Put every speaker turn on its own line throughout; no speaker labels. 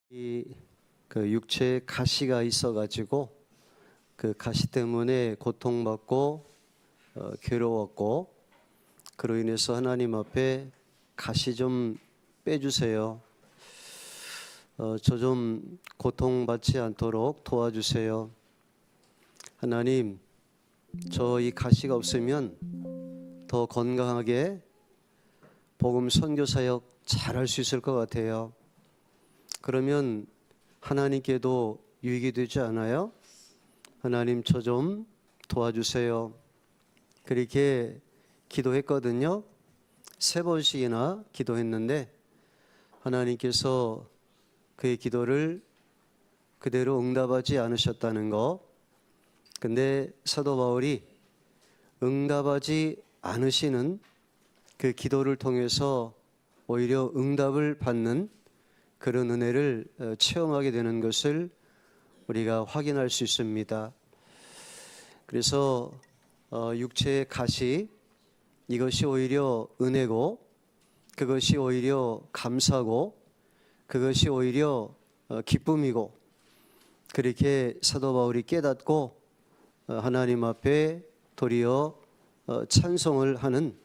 그 육체에 가시가 있어가지고 그 가시 때문에 고통받고 괴로웠고, 그로 인해서 하나님 앞에 가시 좀 빼주세요. 저 좀 고통받지 않도록 도와주세요. 하나님, 저 이 가시가 없으면 더 건강하게 복음 선교 사역 잘할 수 있을 것 같아요. 그러면 하나님께도 유익이 되지 않아요? 하나님, 저 좀 도와주세요. 그렇게 기도했거든요. 3번씩이나 기도했는데 하나님께서 그의 기도를 그대로 응답하지 않으셨다는 거. 근데 사도 바울이 응답하지 않으시는 그 기도를 통해서 오히려 응답을 받는 그런 은혜를 체험하게 되는 것을 우리가 확인할 수 있습니다. 그래서 육체의 가시, 이것이 오히려 은혜고, 그것이 오히려 감사고, 그것이 오히려 기쁨이고, 그렇게 사도 바울이 깨닫고 하나님 앞에 도리어 찬송을 하는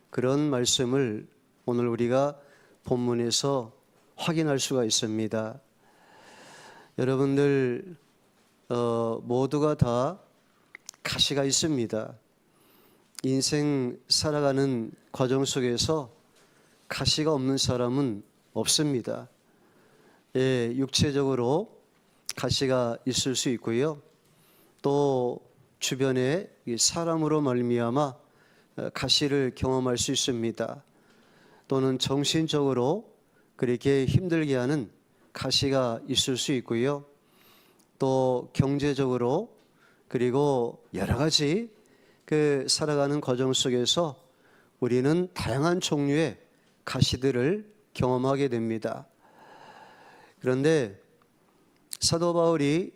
그런 말씀을 오늘 우리가 본문에서 확인할 수가 있습니다. 여러분들 모두가 다 가시가 있습니다. 인생 살아가는 과정 속에서 가시가 없는 사람은 없습니다. 예, 육체적으로 가시가 있을 수 있고요. 또 주변에 사람으로 말미암아 가시를 경험할 수 있습니다. 또는 정신적으로 그렇게 힘들게 하는 가시가 있을 수 있고요. 또 경제적으로, 그리고 여러 가지 그 살아가는 과정 속에서 우리는 다양한 종류의 가시들을 경험하게 됩니다. 그런데 사도 바울이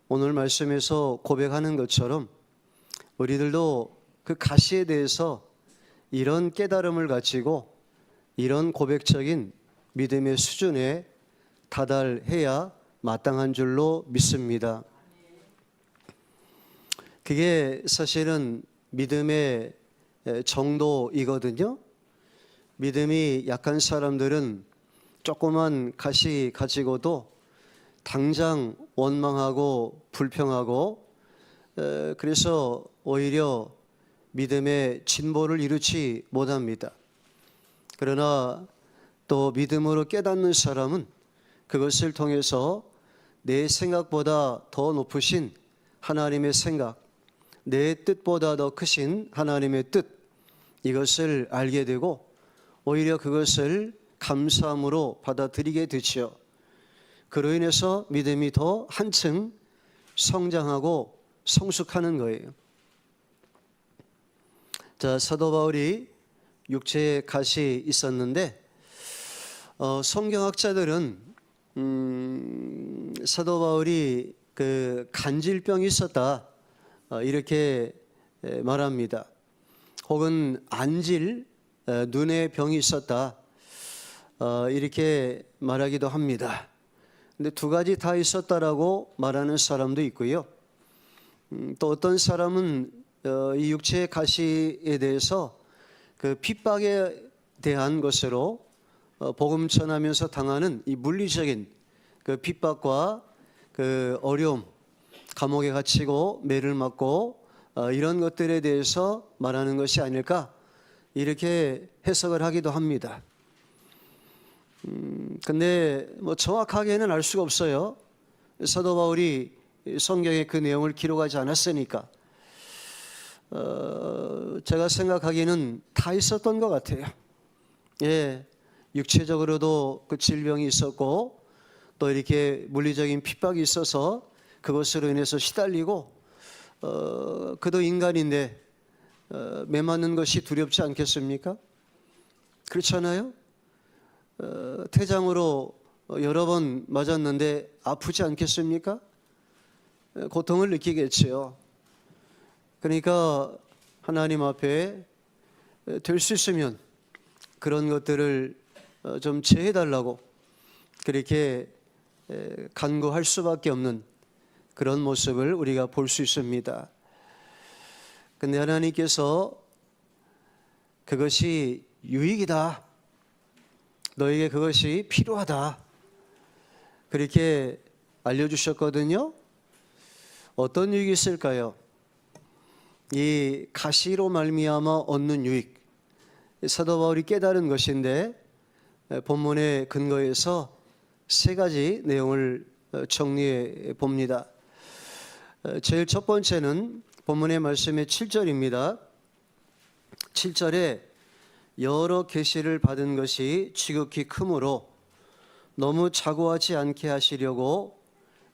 오늘 말씀에서 고백하는 것처럼 우리들도 그 가시에 대해서 이런 깨달음을 가지고 이런 고백적인 믿음의 수준에 다달해야 마땅한 줄로 믿습니다. 그게 사실은 믿음의 정도이거든요. 믿음이 약한 사람들은 조그만 가시 가지고도 당장 원망하고 불평하고, 그래서 오히려 믿음의 진보를 이루지 못합니다. 그러나 또 믿음으로 깨닫는 사람은 그것을 통해서 내 생각보다 더 높으신 하나님의 생각, 내 뜻보다 더 크신 하나님의 뜻, 이것을 알게 되고 오히려 그것을 감사함으로 받아들이게 되지요. 그로 인해서 믿음이 더 한층 성장하고 성숙하는 거예요. 자, 사도 바울이 육체에 가시 있었는데 성경학자들은 사도 바울이 그 간질병이 있었다, 이렇게 말합니다. 혹은 안질, 눈의 병이 있었다, 이렇게 말하기도 합니다. 근데 두 가지 다 있었다라고 말하는 사람도 있고요. 또 어떤 사람은 이 육체의 가시에 대해서 그 핍박에 대한 것으로 복음 전하면서 당하는 이 물리적인 그 핍박과 그 어려움, 감옥에 갇히고 매를 맞고 이런 것들에 대해서 말하는 것이 아닐까, 이렇게 해석을 하기도 합니다. 근데 뭐 정확하게는 알 수가 없어요. 사도 바울이 성경에 그 내용을 기록하지 않았으니까. 제가 생각하기에는 다 있었던 것 같아요. 예, 육체적으로도 그 질병이 있었고, 또 이렇게 물리적인 핍박이 있어서 그것으로 인해서 시달리고, 그도 인간인데 매 맞는 것이 두렵지 않겠습니까? 그렇잖아요? 태장으로 여러 번 맞았는데 아프지 않겠습니까? 고통을 느끼겠지요. 그러니까 하나님 앞에 될 수 있으면 그런 것들을 좀 제해달라고 그렇게 간구할 수밖에 없는 그런 모습을 우리가 볼 수 있습니다. 근데 하나님께서 그것이 유익이다, 너에게 그것이 필요하다, 그렇게 알려주셨거든요. 어떤 유익이 있을까요? 이 가시로 말미암아 얻는 유익, 사도 바울이 깨달은 것인데 본문의 근거에서 세 가지 내용을 정리해 봅니다. 제일 첫 번째는 본문의 말씀의 7절입니다. 7절에 여러 계시를 받은 것이 지극히 크므로 너무 자고하지 않게 하시려고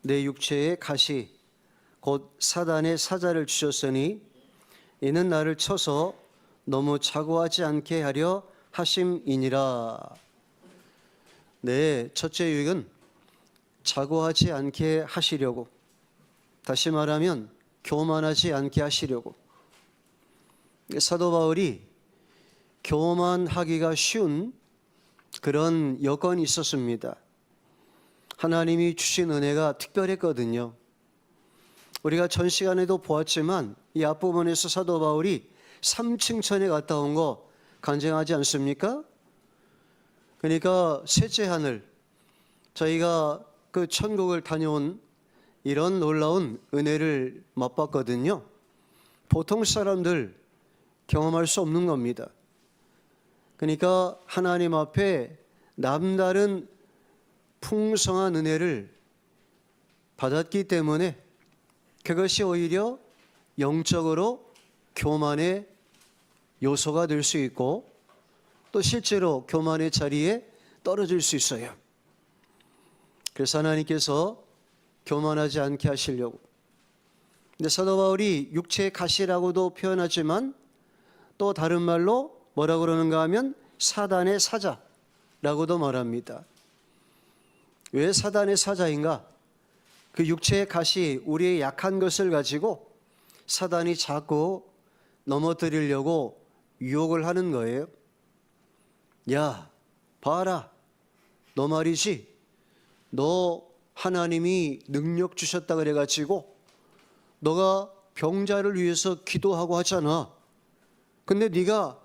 내 육체에 가시 곧 사단의 사자를 주셨으니 이는 나를 쳐서 너무 자고하지 않게 하려 하심이니라. 네, 첫째 유익은 자고하지 않게 하시려고, 다시 말하면 교만하지 않게 하시려고. 사도 바울이 교만하기가 쉬운 그런 여건이 있었습니다. 하나님이 주신 은혜가 특별했거든요. 우리가 전 시간에도 보았지만 이 앞부분에서 사도 바울이 3층천에 갔다 온 거 간증하지 않습니까? 그러니까 셋째 하늘, 저희가 그 천국을 다녀온 이런 놀라운 은혜를 맛봤거든요. 보통 사람들 경험할 수 없는 겁니다. 그러니까 하나님 앞에 남다른 풍성한 은혜를 받았기 때문에 그것이 오히려 영적으로 교만의 요소가 될 수 있고 또 실제로 교만의 자리에 떨어질 수 있어요. 그래서 하나님께서 교만하지 않게 하시려고. 근데 사도 바울이 육체의 가시라고도 표현하지만 또 다른 말로 뭐라고 그러는가 하면 사단의 사자라고도 말합니다. 왜 사단의 사자인가? 그 육체의 가시, 우리의 약한 것을 가지고 사단이 자꾸 넘어뜨리려고 유혹을 하는 거예요. 야, 봐라, 너 말이지, 너 하나님이 능력 주셨다 그래가지고 너가 병자를 위해서 기도하고 하잖아. 근데 네가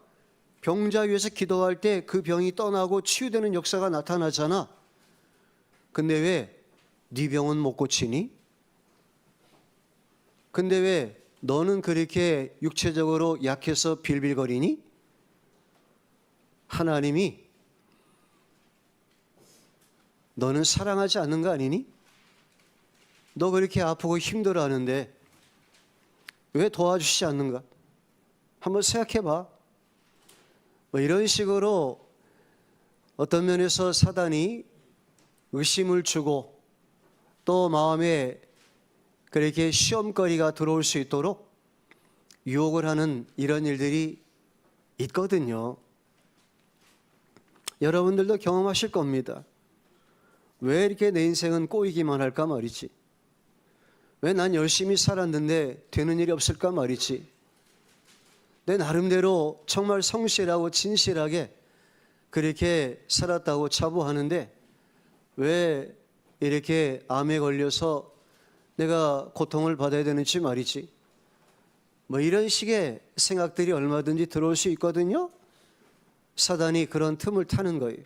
병자 위해서 기도할 때 그 병이 떠나고 치유되는 역사가 나타나잖아. 근데 왜 네 병은 못 고치니? 근데 왜 너는 그렇게 육체적으로 약해서 빌빌거리니? 하나님이 너는 사랑하지 않는 거 아니니? 너 그렇게 아프고 힘들어하는데 왜 도와주시지 않는가? 한번 생각해 봐. 뭐 이런 식으로 어떤 면에서 사단이 의심을 주고 또 마음에 그렇게 시험거리가 들어올 수 있도록 유혹을 하는 이런 일들이 있거든요. 여러분들도 경험하실 겁니다. 왜 이렇게 내 인생은 꼬이기만 할까 말이지. 왜 난 열심히 살았는데 되는 일이 없을까 말이지. 내 나름대로 정말 성실하고 진실하게 그렇게 살았다고 자부하는데 왜 이렇게 암에 걸려서 내가 고통을 받아야 되는지 말이지. 뭐 이런 식의 생각들이 얼마든지 들어올 수 있거든요. 사단이 그런 틈을 타는 거예요.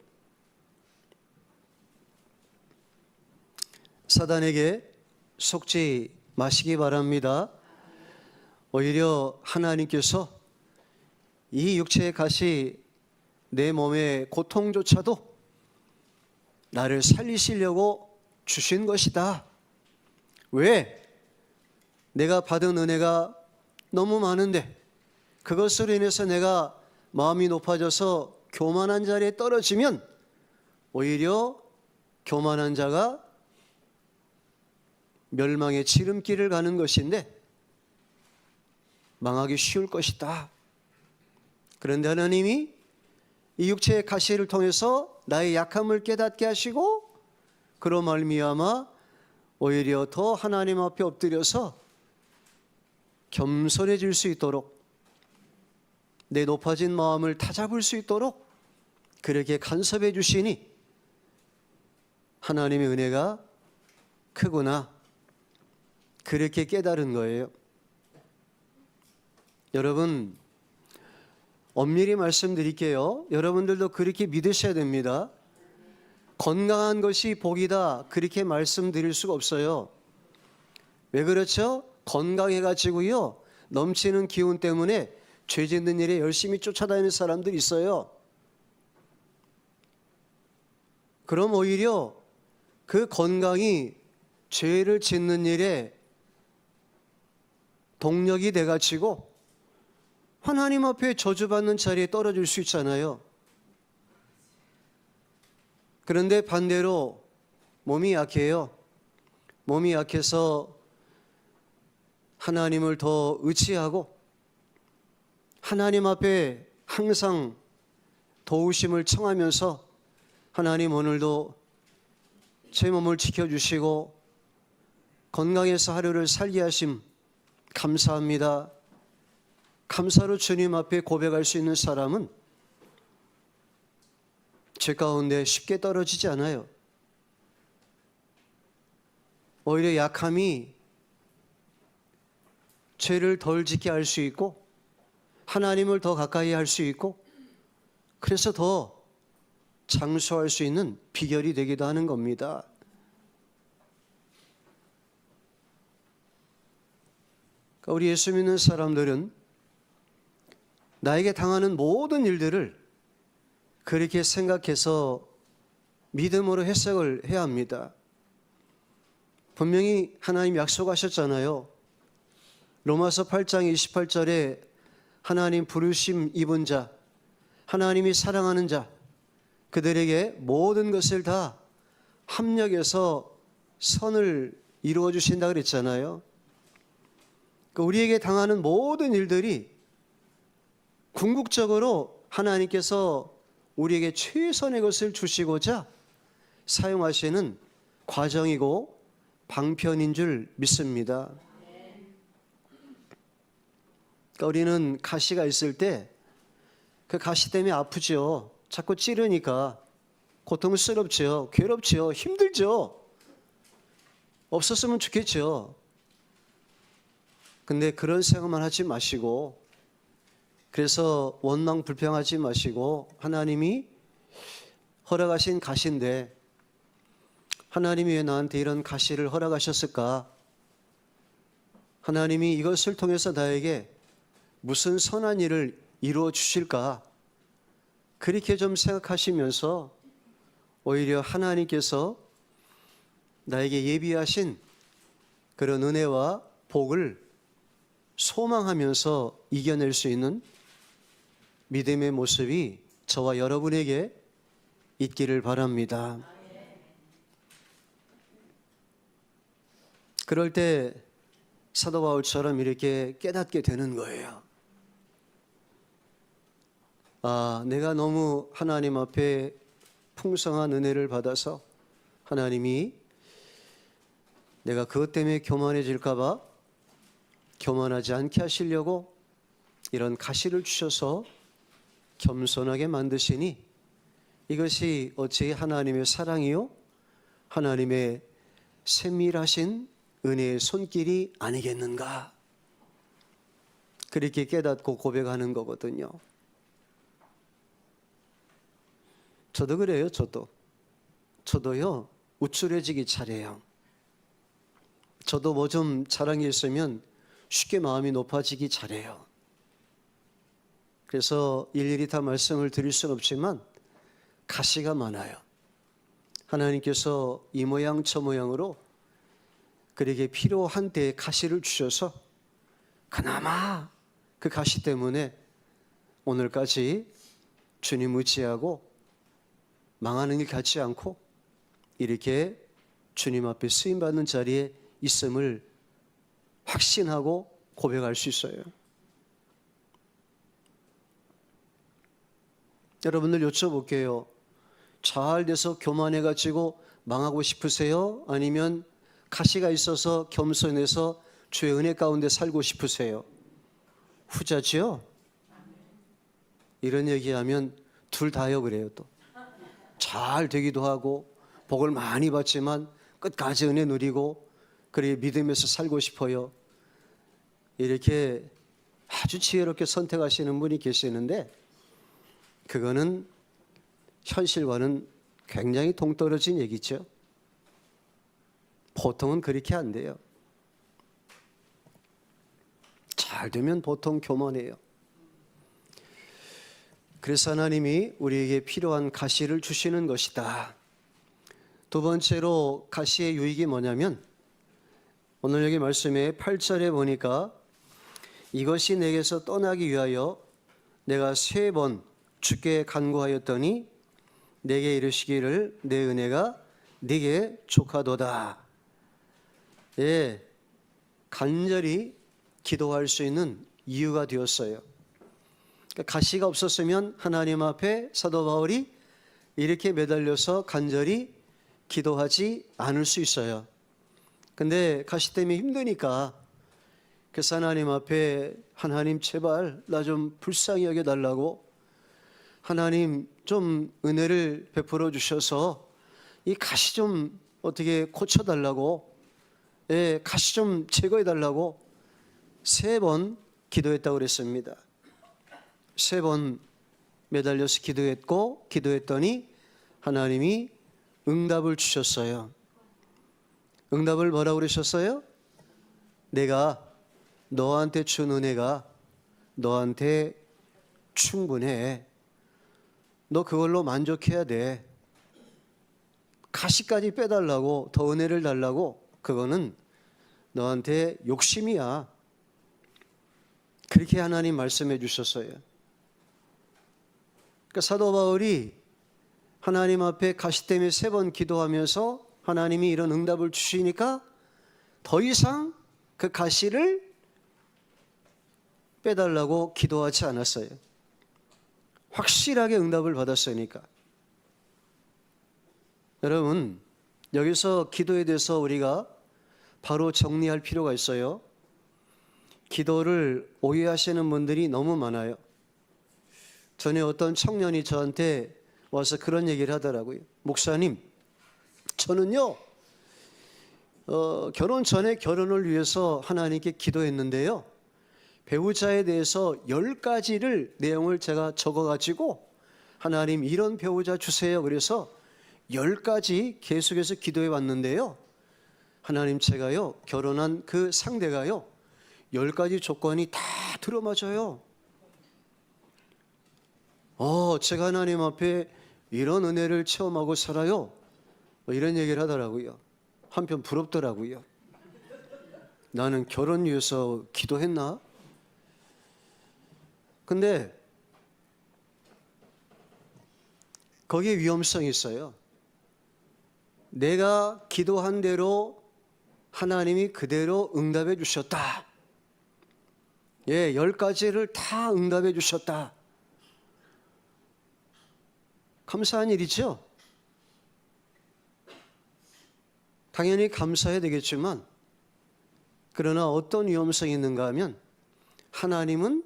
사단에게 속지 마시기 바랍니다. 오히려 하나님께서 이 육체의 가시, 내 몸의 고통조차도 나를 살리시려고 주신 것이다. 왜? 내가 받은 은혜가 너무 많은데 그것으로 인해서 내가 마음이 높아져서 교만한 자리에 떨어지면 오히려 교만한 자가 멸망의 지름길을 가는 것인데 망하기 쉬울 것이다. 그런데 하나님이 이 육체의 가시를 통해서 나의 약함을 깨닫게 하시고 그로 말미암아 오히려 더 하나님 앞에 엎드려서 겸손해질 수 있도록 내 높아진 마음을 다잡을 수 있도록 그렇게 간섭해 주시니 하나님의 은혜가 크구나. 그렇게 깨달은 거예요. 여러분, 엄밀히 말씀드릴게요. 여러분들도 그렇게 믿으셔야 됩니다. 건강한 것이 복이다. 그렇게 말씀드릴 수가 없어요. 왜 그렇죠? 건강해가지고요, 넘치는 기운 때문에 죄 짓는 일에 열심히 쫓아다니는 사람들이 있어요. 그럼 오히려 그 건강이 죄를 짓는 일에 동력이 돼가지고 하나님 앞에 저주받는 자리에 떨어질 수 있잖아요. 그런데 반대로 몸이 약해요. 몸이 약해서 하나님을 더 의지하고 하나님 앞에 항상 도우심을 청하면서 하나님 오늘도 제 몸을 지켜주시고 건강해서 하루를 살게 하심 감사합니다. 감사로 주님 앞에 고백할 수 있는 사람은 죄 가운데 쉽게 떨어지지 않아요. 오히려 약함이 죄를 덜 짓게 할 수 있고 하나님을 더 가까이 할 수 있고 그래서 더 장수할 수 있는 비결이 되기도 하는 겁니다. 그러니까 우리 예수 믿는 사람들은 나에게 당하는 모든 일들을 그렇게 생각해서 믿음으로 해석을 해야 합니다. 분명히 하나님 약속하셨잖아요. 로마서 8장 28절에 하나님 부르심 입은 자, 하나님이 사랑하는 자, 그들에게 모든 것을 다 합력해서 선을 이루어 주신다 그랬잖아요. 우리에게 당하는 모든 일들이 궁극적으로 하나님께서 우리에게 최선의 것을 주시고자 사용하시는 과정이고 방편인 줄 믿습니다. 그러니까 우리는 가시가 있을 때 그 가시 때문에 아프죠. 자꾸 찌르니까 고통스럽죠. 괴롭죠. 힘들죠. 없었으면 좋겠죠. 근데 그런 생각만 하지 마시고, 그래서 원망 불평하지 마시고, 하나님이 허락하신 가시인데 하나님이 왜 나한테 이런 가시를 허락하셨을까? 하나님이 이것을 통해서 나에게 무슨 선한 일을 이루어 주실까? 그렇게 좀 생각하시면서 오히려 하나님께서 나에게 예비하신 그런 은혜와 복을 소망하면서 이겨낼 수 있는 믿음의 모습이 저와 여러분에게 있기를 바랍니다. 그럴 때 사도 바울처럼 이렇게 깨닫게 되는 거예요. 아, 내가 너무 하나님 앞에 풍성한 은혜를 받아서 하나님이 내가 그것 때문에 교만해질까 봐 교만하지 않게 하시려고 이런 가시를 주셔서 겸손하게 만드시니 이것이 어찌 하나님의 사랑이요 하나님의 세밀하신 은혜의 손길이 아니겠는가? 그렇게 깨닫고 고백하는 거거든요. 저도 그래요. 저도요 우쭐해지기 잘해요. 저도 뭐 좀 자랑이 있으면 쉽게 마음이 높아지기 잘해요. 그래서 일일이 다 말씀을 드릴 수는 없지만 가시가 많아요. 하나님께서 이 모양 저 모양으로 그에게 필요한 때에 가시를 주셔서 그나마 그 가시 때문에 오늘까지 주님 의지하고 망하는 일 갖지 않고 이렇게 주님 앞에 쓰임받는 자리에 있음을 확신하고 고백할 수 있어요. 여러분들 여쭤볼게요. 잘 돼서 교만해가지고 망하고 싶으세요? 아니면 가시가 있어서 겸손해서 주의 은혜 가운데 살고 싶으세요? 후자지요? 이런 얘기하면 둘 다요 그래요. 또 잘 되기도 하고 복을 많이 받지만 끝까지 은혜 누리고 그래 믿음에서 살고 싶어요. 이렇게 아주 지혜롭게 선택하시는 분이 계시는데 그거는 현실과는 굉장히 동떨어진 얘기죠. 보통은 그렇게 안 돼요. 잘 되면 보통 교만해요. 그래서 하나님이 우리에게 필요한 가시를 주시는 것이다. 두 번째로 가시의 유익이 뭐냐면 오늘 여기 말씀에 8절에 보니까 이것이 내게서 떠나기 위하여 내가 3번 주께 간구하였더니 내게 이르시기를 내 은혜가 네게 족하도다. 예, 간절히 기도할 수 있는 이유가 되었어요. 가시가 없었으면 하나님 앞에 사도 바울이 이렇게 매달려서 간절히 기도하지 않을 수 있어요. 근데 가시 때문에 힘드니까 그래서 하나님 앞에 하나님 제발 나 좀 불쌍히 여겨달라고 하나님 좀 은혜를 베풀어 주셔서 이 가시 좀 어떻게 고쳐달라고 가시 좀 제거해달라고 3번 기도했다고 그랬습니다. 3번 매달려서 기도했더니 하나님이 응답을 주셨어요. 응답을 뭐라고 그러셨어요? 내가 너한테 준 은혜가 너한테 충분해. 너 그걸로 만족해야 돼. 가시까지 빼달라고 더 은혜를 달라고 그거는 너한테 욕심이야. 그렇게 하나님 말씀해 주셨어요. 그러니까 사도 바울이 하나님 앞에 가시 때문에 3번 기도하면서 하나님이 이런 응답을 주시니까 더 이상 그 가시를 빼달라고 기도하지 않았어요. 확실하게 응답을 받았으니까. 여러분, 여기서 기도에 대해서 우리가 바로 정리할 필요가 있어요. 기도를 오해하시는 분들이 너무 많아요. 전에 어떤 청년이 저한테 와서 그런 얘기를 하더라고요. 목사님, 저는요 결혼 전에 결혼을 위해서 하나님께 기도했는데요, 배우자에 대해서 10가지를 내용을 제가 적어가지고 하나님 이런 배우자 주세요 그래서 10가지 계속해서 기도해 왔는데요, 하나님 제가요 결혼한 그 상대가요 10가지 조건이 다 들어맞아요. 제가 하나님 앞에 이런 은혜를 체험하고 살아요, 이런 얘기를 하더라고요. 한편 부럽더라고요. 나는 결혼 위해서 기도했나? 근데 거기에 위험성이 있어요. 내가 기도한 대로 하나님이 그대로 응답해 주셨다. 10가지를 다 응답해 주셨다. 감사한 일이죠. 당연히 감사해야 되겠지만 그러나 어떤 위험성이 있는가 하면 하나님은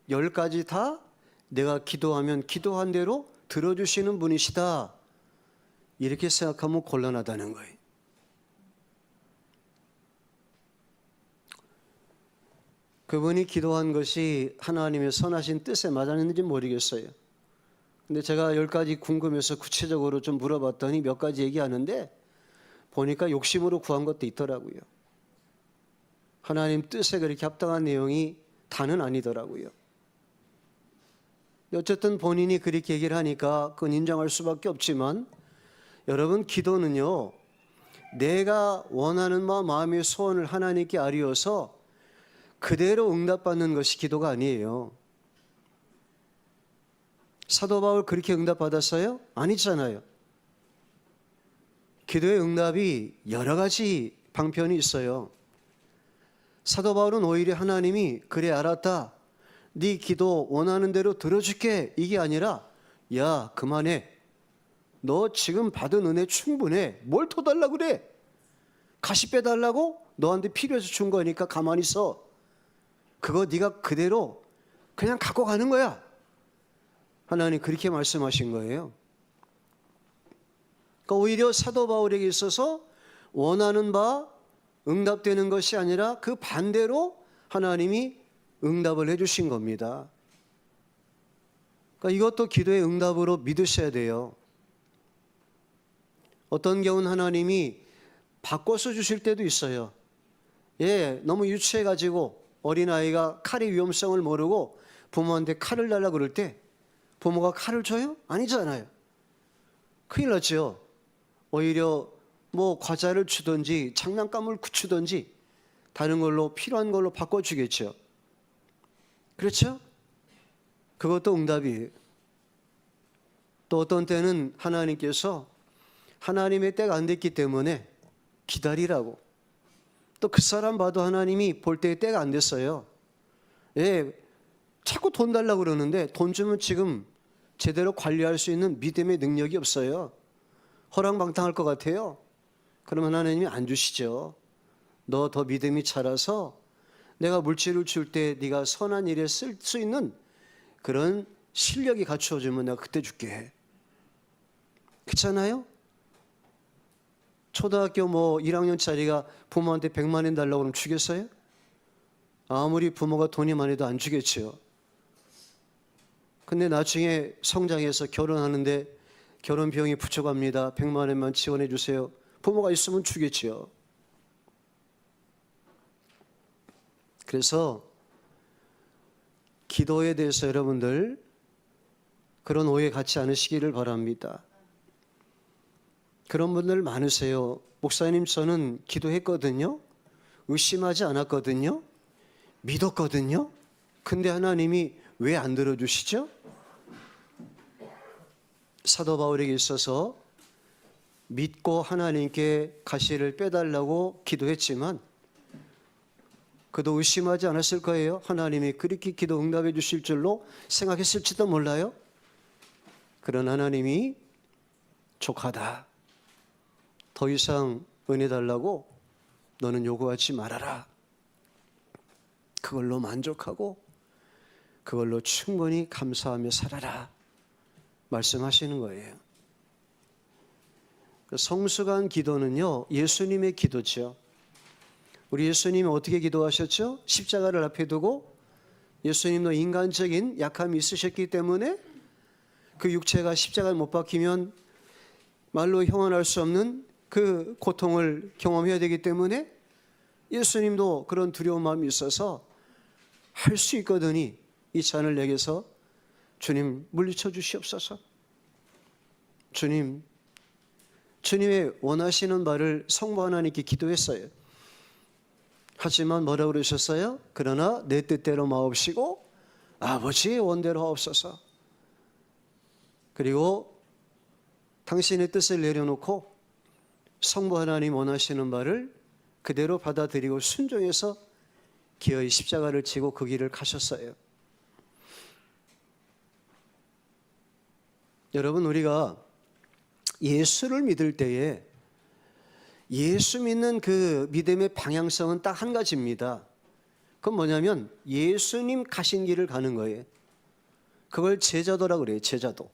10가지 다 내가 기도하면 기도한 대로 들어주시는 분이시다, 이렇게 생각하면 곤란하다는 거예요. 그분이 기도한 것이 하나님의 선하신 뜻에 맞았는지 모르겠어요. 근데 제가 10가지 궁금해서 구체적으로 좀 물어봤더니 몇 가지 얘기하는데 보니까 욕심으로 구한 것도 있더라고요. 하나님 뜻에 그렇게 합당한 내용이 다는 아니더라고요. 어쨌든 본인이 그렇게 얘기를 하니까 그건 인정할 수밖에 없지만, 여러분 기도는요 내가 원하는 마음의 소원을 하나님께 아뢰어서 그대로 응답받는 것이 기도가 아니에요. 사도 바울 그렇게 응답받았어요? 아니잖아요. 기도의 응답이 여러 가지 방편이 있어요. 사도 바울은 오히려 하나님이 그래 알았다, 네 기도 원하는 대로 들어줄게, 이게 아니라 야 그만해, 너 지금 받은 은혜 충분해, 뭘 더 달라고 그래, 가시 빼달라고? 너한테 필요해서 준 거니까 가만히 있어, 그거 네가 그대로 그냥 갖고 가는 거야. 하나님 그렇게 말씀하신 거예요. 그러니까 오히려 사도 바울에게 있어서 원하는 바 응답되는 것이 아니라 그 반대로 하나님이 응답을 해주신 겁니다. 그러니까 이것도 기도의 응답으로 믿으셔야 돼요. 어떤 경우는 하나님이 바꿔서 주실 때도 있어요. 너무 유치해가지고 어린아이가 칼의 위험성을 모르고 부모한테 칼을 달라 그럴 때 부모가 칼을 줘요? 아니잖아요. 큰일 났죠. 오히려 뭐 과자를 주든지 장난감을 주든지 다른 걸로 필요한 걸로 바꿔주겠죠. 그렇죠? 그것도 응답이에요. 또 어떤 때는 하나님께서 하나님의 때가 안 됐기 때문에 기다리라고. 또 그 사람 봐도 하나님이 볼 때의 때가 안 됐어요. 자꾸 돈 달라고 그러는데 돈 주면 지금 제대로 관리할 수 있는 믿음의 능력이 없어요. 허랑방탕할 것 같아요. 그러면 하나님이 안 주시죠. 너 더 믿음이 자라서 내가 물질을 줄 때 네가 선한 일에 쓸 수 있는 그런 실력이 갖추어지면 내가 그때 줄게. 그렇잖아요? 초등학교 1학년짜리가 부모한테 100만 원 달라고 그러면 주겠어요? 아무리 부모가 돈이 많아도 안 주겠죠. 근데 나중에 성장해서 결혼하는데 결혼 비용이 부족합니다. 100만 원만 지원해 주세요. 부모가 있으면 주겠죠. 그래서 기도에 대해서 여러분들 그런 오해 갖지 않으시기를 바랍니다. 그런 분들 많으세요. 목사님, 저는 기도했거든요. 의심하지 않았거든요. 믿었거든요. 근데 하나님이 왜 안 들어주시죠? 사도 바울에게 있어서 믿고 하나님께 가시를 빼달라고 기도했지만 그도 의심하지 않았을 거예요. 하나님이 그렇게 기도 응답해 주실 줄로 생각했을지도 몰라요. 그런 하나님이 족하다. 더 이상 은혜 달라고 너는 요구하지 말아라. 그걸로 만족하고 그걸로 충분히 감사하며 살아라. 말씀하시는 거예요. 성숙한 기도는요, 예수님의 기도죠. 우리 예수님이 어떻게 기도하셨죠? 십자가를 앞에 두고 예수님도 인간적인 약함이 있으셨기 때문에 그 육체가 십자가에 못 박히면 말로 형언할 수 없는 그 고통을 경험해야 되기 때문에 예수님도 그런 두려운 마음이 있어서 할 수 있거든이 이 잔을 내게서 주님 물리쳐 주시옵소서. 주님의 원하시는 바를 성부 하나님께 기도했어요. 하지만 뭐라고 그러셨어요? 그러나 내 뜻대로 마옵시고 아버지의 원대로 하옵소서. 그리고 당신의 뜻을 내려놓고 성부 하나님 원하시는 바를 그대로 받아들이고 순종해서 기어이 십자가를 지고 그 길을 가셨어요. 여러분, 우리가 예수를 믿을 때에 예수 믿는 그 믿음의 방향성은 딱 한 가지입니다. 그건 뭐냐면 예수님 가신 길을 가는 거예요. 그걸 제자도라고 그래요. 제자도.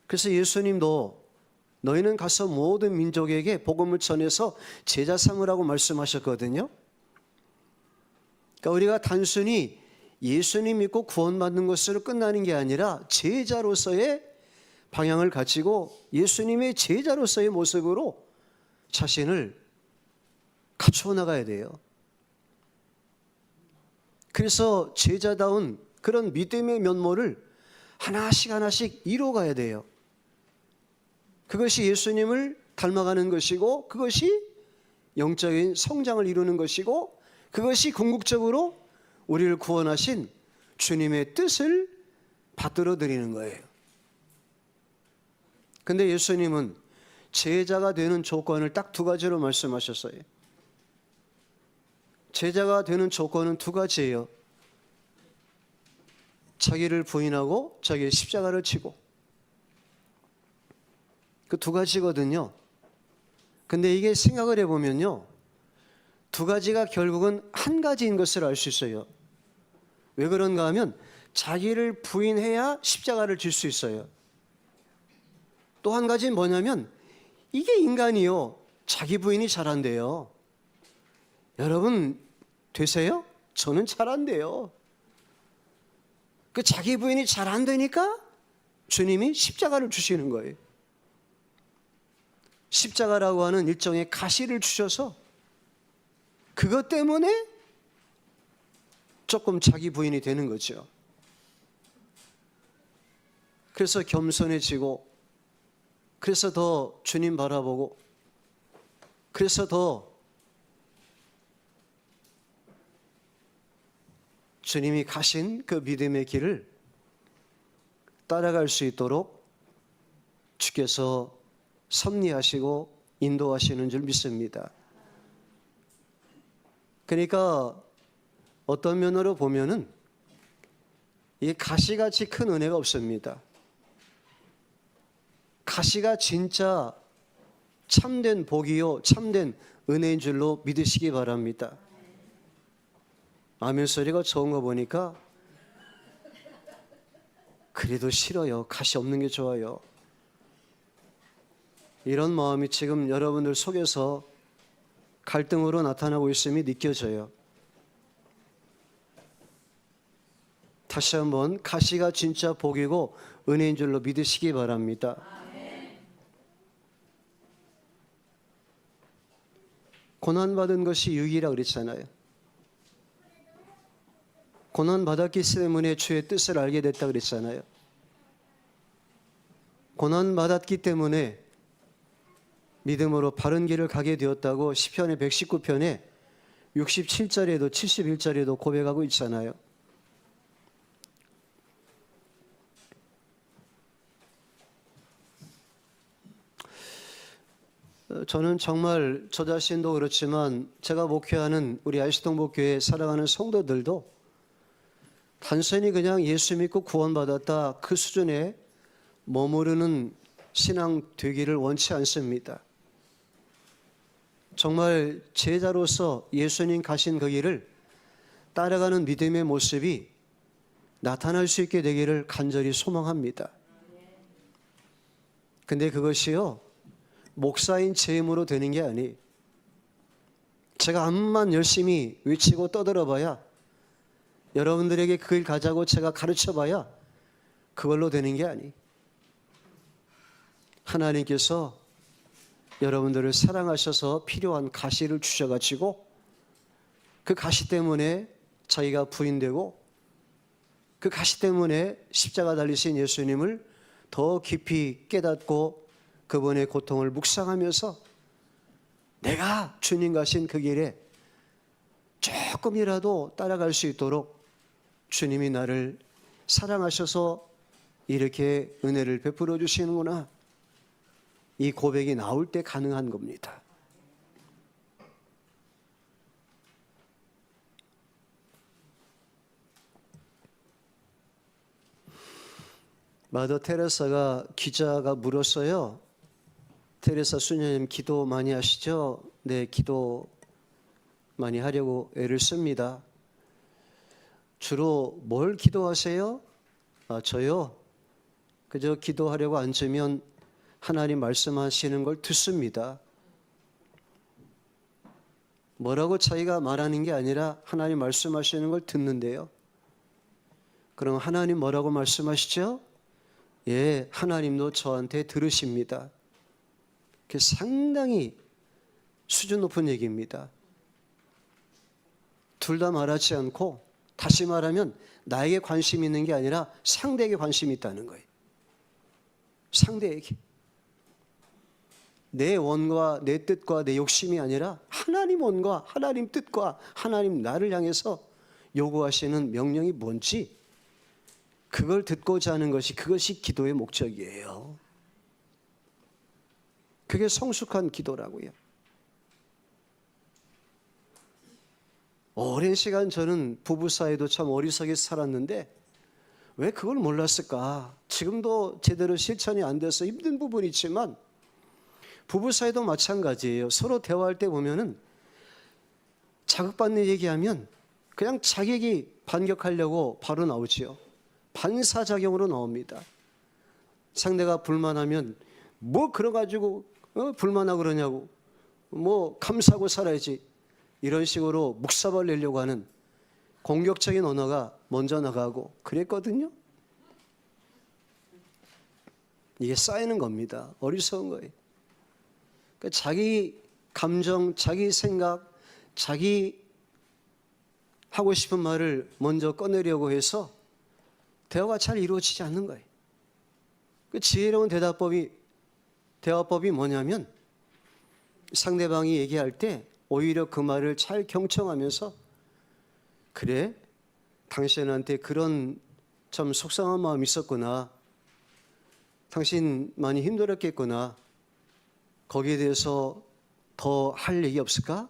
그래서 예수님도 너희는 가서 모든 민족에게 복음을 전해서 제자 삼으라고 말씀하셨거든요. 그러니까 우리가 단순히 예수님 믿고 구원받는 것으로 끝나는 게 아니라 제자로서의 방향을 가지고 예수님의 제자로서의 모습으로 자신을 갖추어 나가야 돼요. 그래서 제자다운 그런 믿음의 면모를 하나씩 이루어가야 돼요. 그것이 예수님을 닮아가는 것이고 그것이 영적인 성장을 이루는 것이고 그것이 궁극적으로 우리를 구원하신 주님의 뜻을 받들어 드리는 거예요. 근데 예수님은 제자가 되는 조건을 딱 두 가지로 말씀하셨어요. 제자가 되는 조건은 두 가지예요. 자기를 부인하고 자기의 십자가를 지고. 그 두 가지거든요. 근데 이게 생각을 해보면요, 두 가지가 결국은 한 가지인 것을 알 수 있어요. 왜 그런가 하면 자기를 부인해야 십자가를 질 수 있어요. 또 한 가지는 뭐냐면 이게 인간이요. 자기 부인이 잘 안 돼요. 여러분 되세요? 저는 잘 안 돼요. 그 자기 부인이 잘 안 되니까 주님이 십자가를 주시는 거예요. 십자가라고 하는 일종의 가시를 주셔서 그것 때문에 조금 자기 부인이 되는 거죠. 그래서 겸손해지고, 그래서 더 주님 바라보고, 그래서 더 주님이 가신 그 믿음의 길을 따라갈 수 있도록 주께서 섭리하시고 인도하시는 줄 믿습니다. 그러니까 어떤 면으로 보면은 이 가시같이 큰 은혜가 없습니다. 가시가 진짜 참된 복이요, 참된 은혜인 줄로 믿으시기 바랍니다. 아멘 소리가 좋은 거 보니까 그래도 싫어요. 가시 없는 게 좋아요. 이런 마음이 지금 여러분들 속에서 갈등으로 나타나고 있음이 느껴져요. 다시 한번 가시가 진짜 복이고 은혜인 줄로 믿으시기 바랍니다. 고난받은 것이 유익이라 그랬잖아요. 고난받았기 때문에 주의 뜻을 알게 됐다 그랬잖아요. 고난받았기 때문에 믿음으로 바른 길을 가게 되었다고 시편의 119편에 67절에도 71절에도 고백하고 있잖아요. 저는 정말 저 자신도 그렇지만 제가 목회하는 우리 아이스동복교회 사랑하는 성도들도 단순히 그냥 예수 믿고 구원받았다 그 수준에 머무르는 신앙 되기를 원치 않습니다. 정말 제자로서 예수님 가신 그 길을 따라가는 믿음의 모습이 나타날 수 있게 되기를 간절히 소망합니다. 근데 그것이요, 목사인 제 힘으로 되는 게 아니, 제가 암만 열심히 외치고 떠들어봐야, 여러분들에게 그 길 가자고 제가 가르쳐봐야 그걸로 되는 게 아니, 하나님께서 여러분들을 사랑하셔서 필요한 가시를 주셔가지고 그 가시 때문에 자기가 부인되고, 그 가시 때문에 십자가 달리신 예수님을 더 깊이 깨닫고 그분의 고통을 묵상하면서 내가 주님 가신 그 길에 조금이라도 따라갈 수 있도록 주님이 나를 사랑하셔서 이렇게 은혜를 베풀어 주시는구나, 이 고백이 나올 때 가능한 겁니다. 마더 테레사가 기자가 물었어요. 테레사 수녀님 기도 많이 하시죠? 네, 기도 많이 하려고 애를 씁니다. 주로 뭘 기도하세요? 저요? 그저 기도하려고 앉으면 하나님 말씀하시는 걸 듣습니다. 뭐라고 자기가 말하는 게 아니라 하나님 말씀하시는 걸 듣는데요. 그럼 하나님 뭐라고 말씀하시죠? 예, 하나님도 저한테 들으십니다. 그게 상당히 수준 높은 얘기입니다. 둘 다 말하지 않고, 다시 말하면 나에게 관심이 있는 게 아니라 상대에게 관심이 있다는 거예요. 상대에게. 내 원과 내 뜻과 내 욕심이 아니라 하나님 원과 하나님 뜻과 하나님 나를 향해서 요구하시는 명령이 뭔지 그걸 듣고자 하는 것이, 그것이 기도의 목적이에요. 그게 성숙한 기도라고요. 오랜 시간 저는 부부 사이도 참 어리석게 살았는데 왜 그걸 몰랐을까? 지금도 제대로 실천이 안 돼서 힘든 부분이 있지만 부부 사이도 마찬가지예요. 서로 대화할 때 보면은 자극받는 얘기하면 그냥 자격이 반격하려고 바로 나오지요. 반사작용으로 나옵니다. 상대가 불만하면 뭐 그래가지고 불만하고 그러냐고, 뭐 감사하고 살아야지, 이런 식으로 묵사발 내려고 하는 공격적인 언어가 먼저 나가고 그랬거든요. 이게 쌓이는 겁니다. 어리석은 거예요. 그러니까 자기 감정, 자기 생각, 자기 하고 싶은 말을 먼저 꺼내려고 해서 대화가 잘 이루어지지 않는 거예요. 그 지혜로운 대화법이 뭐냐면, 상대방이 얘기할 때 오히려 그 말을 잘 경청하면서, 그래, 당신한테 그런 참 속상한 마음이 있었구나, 당신 많이 힘들었겠구나, 거기에 대해서 더 할 얘기 없을까?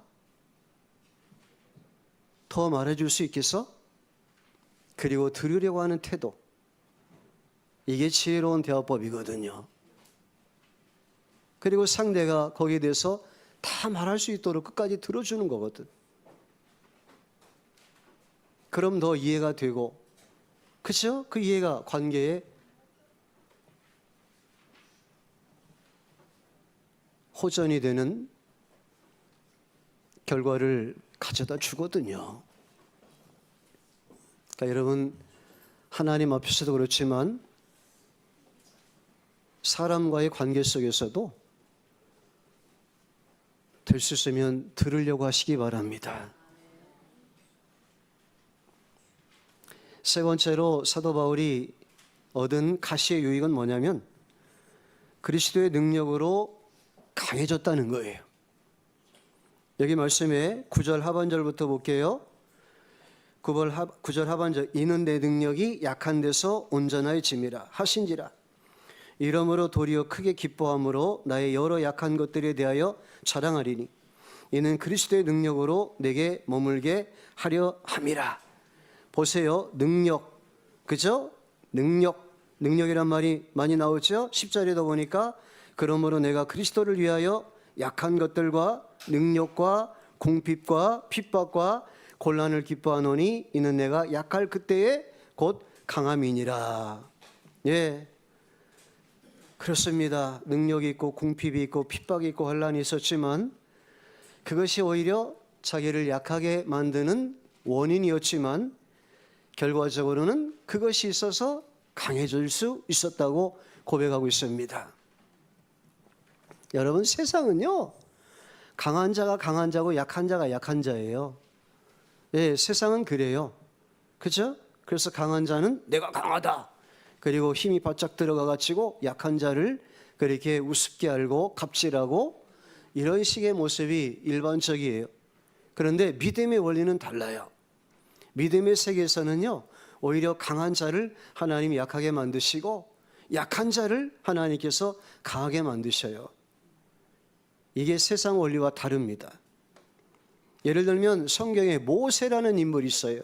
더 말해줄 수 있겠어? 그리고 들으려고 하는 태도, 이게 지혜로운 대화법이거든요. 그리고 상대가 거기에 대해서 다 말할 수 있도록 끝까지 들어주는 거거든. 그럼 더 이해가 되고, 그렇죠? 그 이해가 관계에 호전이 되는 결과를 가져다 주거든요. 그러니까 여러분, 하나님 앞에서도 그렇지만 사람과의 관계 속에서도 될 수 있으면 들으려고 하시기 바랍니다. 세 번째로 사도 바울이 얻은 가시의 유익은 뭐냐면, 그리스도의 능력으로 강해졌다는 거예요. 여기 말씀에 9절 하반절부터 볼게요. 9절 하반절, 이는 내 능력이 약한 데서 온전하여짐이라 하신지라. 이러므로 도리어 크게 기뻐함으로 나의 여러 약한 것들에 대하여 자랑하리니 이는 그리스도의 능력으로 내게 머물게 하려 함이라. 보세요. 능력, 그죠? 능력이란 말이 많이 나오죠. 10절에도 보니까 그러므로 내가 그리스도를 위하여 약한 것들과 능력과 궁핍과 핍박과 곤란을 기뻐하노니 이는 내가 약할 그때에 곧 강함이니라. 예, 그렇습니다. 능력이 있고 궁핍이 있고 핍박이 있고 혼란이 있었지만 그것이 오히려 자기를 약하게 만드는 원인이었지만 결과적으로는 그것이 있어서 강해질 수 있었다고 고백하고 있습니다. 여러분, 세상은요, 강한 자가 강한 자고 약한 자가 약한 자예요. 예, 세상은 그래요. 그죠? 그래서 강한 자는 내가 강하다, 그리고 힘이 바짝 들어가 가지고 약한 자를 그렇게 우습게 알고 갑질하고, 이런 식의 모습이 일반적이에요. 그런데 믿음의 원리는 달라요. 믿음의 세계에서는요, 오히려 강한 자를 하나님이 약하게 만드시고 약한 자를 하나님께서 강하게 만드셔요. 이게 세상 원리와 다릅니다. 예를 들면 성경에 모세라는 인물이 있어요.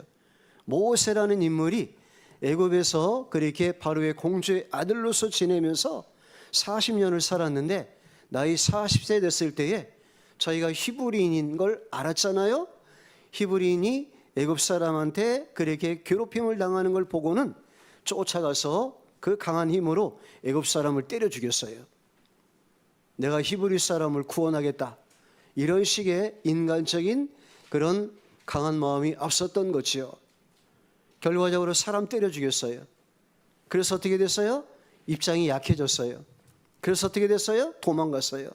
모세라는 인물이 애굽에서 그렇게 바로의 공주의 아들로서 지내면서 40년을 살았는데, 나이 40세 됐을 때에 자기가 히브리인인 걸 알았잖아요. 히브리인이 애굽 사람한테 그렇게 괴롭힘을 당하는 걸 보고는 쫓아가서 그 강한 힘으로 애굽 사람을 때려 죽였어요. 내가 히브리 사람을 구원하겠다, 이런 식의 인간적인 그런 강한 마음이 앞섰던 거지요. 결과적으로 사람 때려 죽였어요. 그래서 어떻게 됐어요? 입장이 약해졌어요. 그래서 어떻게 됐어요? 도망갔어요.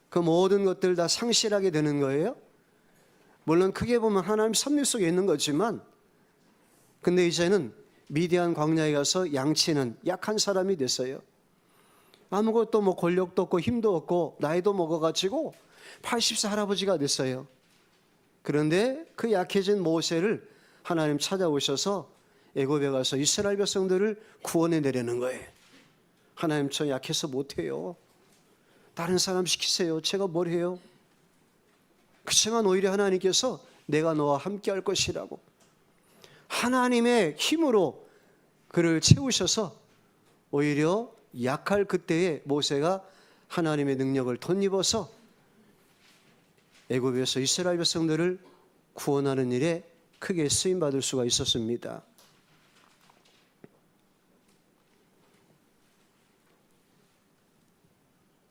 그 모든 것들 다 상실하게 되는 거예요. 물론 크게 보면 하나님 섭리 속에 있는 거지만, 근데 이제는 미디안 광야에 가서 양치는 약한 사람이 됐어요. 아무것도 뭐 권력도 없고 힘도 없고 나이도 먹어가지고 80세 할아버지가 됐어요. 그런데 그 약해진 모세를 하나님 찾아오셔서 애굽에 가서 이스라엘 백성들을 구원해 내려는 거예요. 하나님, 저 약해서 못해요. 다른 사람 시키세요. 제가 뭘 해요? 그렇지만 오히려 하나님께서 내가 너와 함께 할 것이라고 하나님의 힘으로 그를 채우셔서 오히려 약할 그때에 모세가 하나님의 능력을 덧입어서 애굽에서 이스라엘 백성들을 구원하는 일에 크게 쓰임받을 수가 있었습니다.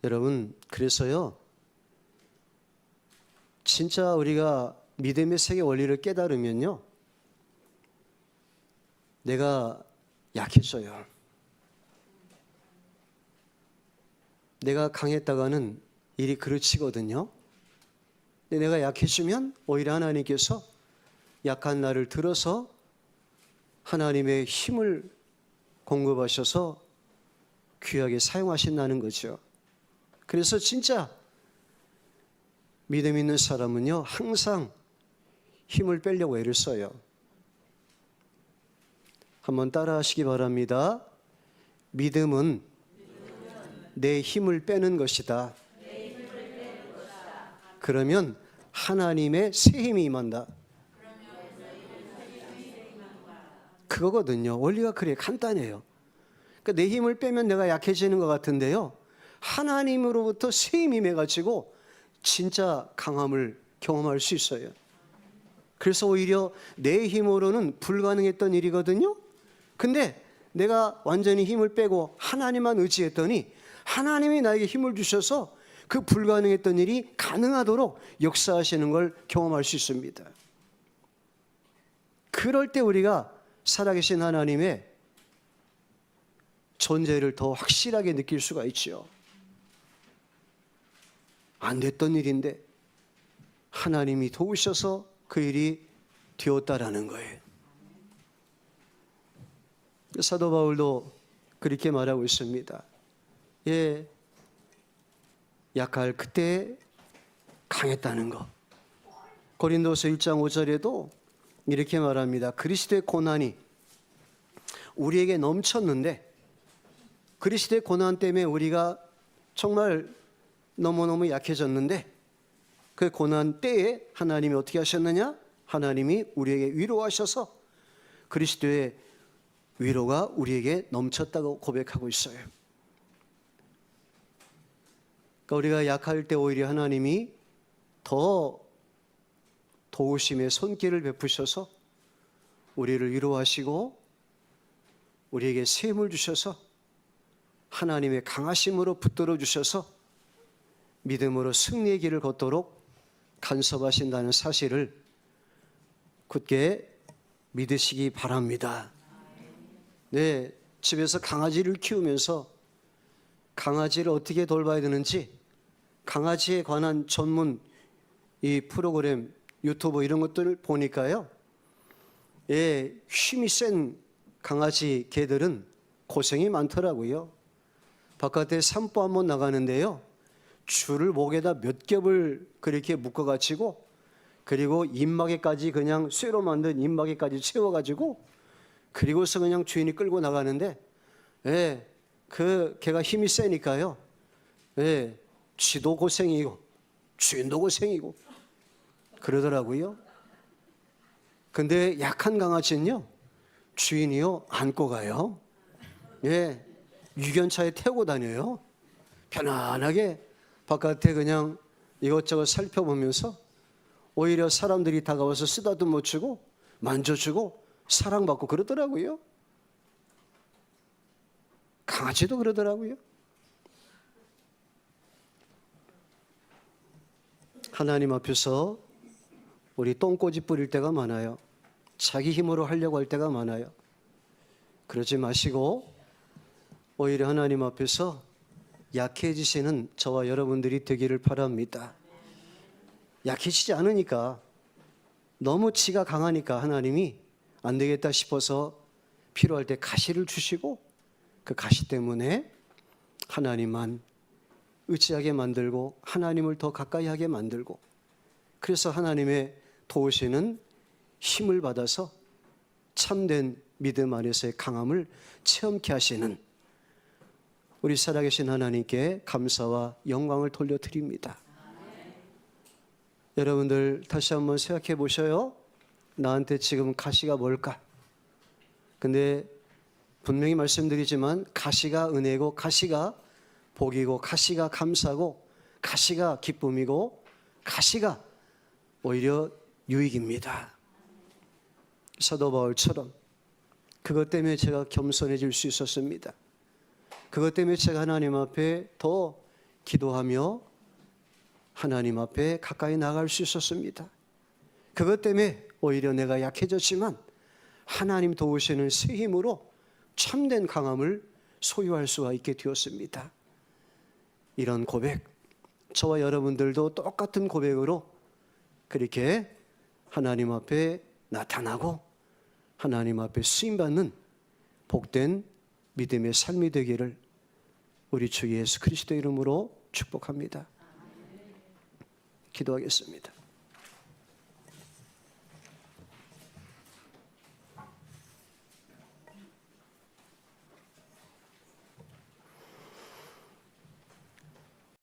여러분, 그래서요, 진짜 우리가 믿음의 세계 원리를 깨달으면요, 내가 약해져요. 내가 강했다가는 일이 그르치거든요. 근데 내가 약해지면 오히려 하나님께서 약한 나를 들어서 하나님의 힘을 공급하셔서 귀하게 사용하신다는 거죠. 그래서 진짜 믿음 있는 사람은요, 항상 힘을 빼려고 애를 써요. 한번 따라 하시기 바랍니다. 믿음은 내 힘을 빼는 것이다. 그러면 하나님의 새 힘이 임한다. 그거거든요. 원리가 그래 간단해요. 그러니까 내 힘을 빼면 내가 약해지는 것 같은데요, 하나님으로부터 새 힘이 임해가지고 진짜 강함을 경험할 수 있어요. 그래서 오히려 내 힘으로는 불가능했던 일이거든요. 근데 내가 완전히 힘을 빼고 하나님만 의지했더니 하나님이 나에게 힘을 주셔서 그 불가능했던 일이 가능하도록 역사하시는 걸 경험할 수 있습니다. 그럴 때 우리가 살아계신 하나님의 존재를 더 확실하게 느낄 수가 있죠. 안 됐던 일인데 하나님이 도우셔서 그 일이 되었다라는 거예요. 사도 바울도 그렇게 말하고 있습니다. 예, 약할 그때 강했다는 거. 고린도서 1장 5절에도 이렇게 말합니다. 그리스도의 고난이 우리에게 넘쳤는데, 그리스도의 고난 때문에 우리가 정말 너무너무 약해졌는데, 그 고난 때에 하나님이 어떻게 하셨느냐? 하나님이 우리에게 위로하셔서 그리스도의 위로가 우리에게 넘쳤다고 고백하고 있어요. 그러니까 우리가 약할 때 오히려 하나님이 더 도우심의 손길을 베푸셔서 우리를 위로하시고 우리에게 새 힘을 주셔서 하나님의 강하심으로 붙들어 주셔서 믿음으로 승리의 길을 걷도록 간섭하신다는 사실을 굳게 믿으시기 바랍니다. 네, 집에서 강아지를 키우면서 강아지를 어떻게 돌봐야 되는지, 강아지에 관한 전문 이 프로그램, 유튜브 이런 것들을 보니까요, 예, 힘이 센 강아지 개들은 고생이 많더라고요. 바깥에 산보 한번 나가는데요, 줄을 목에다 몇 겹을 그렇게 묶어가지고, 그리고 입마개까지 그냥 쇠로 만든 입마개까지 채워가지고, 그리고서 그냥 주인이 끌고 나가는데, 예, 그 개가 힘이 세니까요, 예, 쥐도 고생이고 주인도 고생이고 그러더라고요. 근데 약한 강아지는요, 주인이요 안고 가요. 예, 유견차에 태우고 다녀요. 편안하게 바깥에 그냥 이것저것 살펴보면서 오히려 사람들이 다가와서 쓰다듬어 주고 만져주고 사랑받고 그러더라고요. 강아지도 그러더라고요. 하나님 앞에서 우리 똥꼬집 부릴 때가 많아요. 자기 힘으로 하려고 할 때가 많아요. 그러지 마시고 오히려 하나님 앞에서 약해지시는 저와 여러분들이 되기를 바랍니다. 약해지지 않으니까, 너무 지가 강하니까 하나님이 안 되겠다 싶어서 필요할 때 가시를 주시고, 그 가시 때문에 하나님만 의지하게 만들고 하나님을 더 가까이 하게 만들고, 그래서 하나님의 도우시는 힘을 받아서 참된 믿음 안에서의 강함을 체험케 하시는 우리 살아계신 하나님께 감사와 영광을 돌려드립니다. 여러분들 다시 한번 생각해 보셔요. 나한테 지금 가시가 뭘까? 근데 분명히 말씀드리지만 가시가 은혜고, 가시가 복이고, 가시가 감사고, 가시가 기쁨이고, 가시가 오히려 유익입니다. 사도 바울처럼 그것 때문에 제가 겸손해질 수 있었습니다. 그것 때문에 제가 하나님 앞에 더 기도하며 하나님 앞에 가까이 나갈 수 있었습니다. 그것 때문에 오히려 내가 약해졌지만 하나님 도우시는 새 힘으로 참된 강함을 소유할 수가 있게 되었습니다. 이런 고백, 저와 여러분들도 똑같은 고백으로 그렇게 하나님 앞에 나타나고 하나님 앞에 쓰임받는 복된 믿음의 삶이 되기를 우리 주 예수 그리스도 이름으로 축복합니다. 기도하겠습니다.